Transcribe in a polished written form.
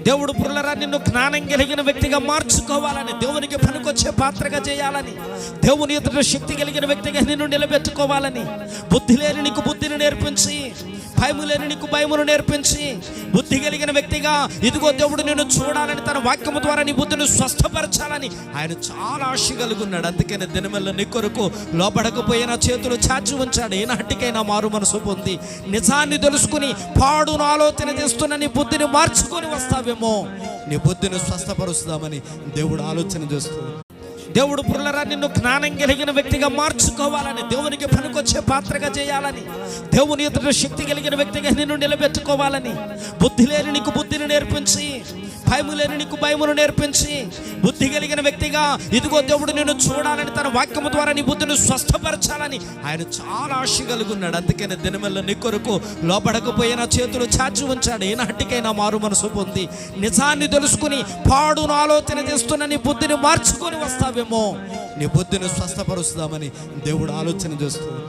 దేవుడు పురులరా నిన్ను జ్ఞానం కలిగిన వ్యక్తిగా మార్చుకోవాలని, దేవునికి పనికొచ్చే పాత్రగా చేయాలని, దేవుని ఎదుట శక్తి కలిగిన వ్యక్తిగా నిన్ను నిలబెట్టుకోవాలని, బుద్ధి లేని నీకు బుద్ధిని నేర్పించి, భయము లేని నీకు భయమును నేర్పించి, బుద్ధి కలిగిన వ్యక్తిగా ఇదిగో దేవుడు నిన్ను చూడాలని, తన వాక్యము ద్వారా నీ బుద్ధిని స్వస్థపరచాలని ఆయన చాలా ఆశ కలిగి ఉన్నాడు. అందుకని దినమెల్ల నీ కొరకు లోపడకపోయినా చేతులు చాచి ఉంచాడు. ఏనాటికైనా మారు మనసు పొంది నిజాన్ని తెలుసుకుని పాడును ఆలోచన చేస్తున్న నీ బుద్ధిని మార్చుకొని వస్తావేమో, నీ బుద్ధిని స్వస్థపరుస్తామని దేవుడు ఆలోచన చేస్తుంది. దేవుడు పురులరా నిన్ను జ్ఞానం కలిగిన వ్యక్తిగా మార్చుకోవాలని, దేవునికి పనికొచ్చే పాత్రగా చేయాలని, దేవుని ఎదుట శక్తి కలిగిన వ్యక్తిగా నిన్ను నిలబెట్టుకోవాలని, బుద్ధి లేని నీకు బుద్ధిని నేర్పించి, భయము లేని నీకు భయమును నేర్పించి, బుద్ధి కలిగిన వ్యక్తిగా ఇదిగో దేవుడు నిన్ను చూడాలని, తన వాక్యము ద్వారా నీ బుద్ధిని స్వస్థపరచాలని ఆయన చాలా ఆశ కలిగి ఉన్నాడు. అందుకని దినమెల్ల నీ కొరకు లోపడకపోయినా చేతులు చాచి ఉంచాడు. ఏనాటికైనా మారు మనసు పొంది నిజాన్ని తెలుసుకుని పాడును ఆలోచన చేస్తున్న నీ బుద్ధిని మార్చుకొని వస్తావేమో, నీ బుద్ధిని స్వస్థపరుస్తామని దేవుడు ఆలోచన చేస్తుంది.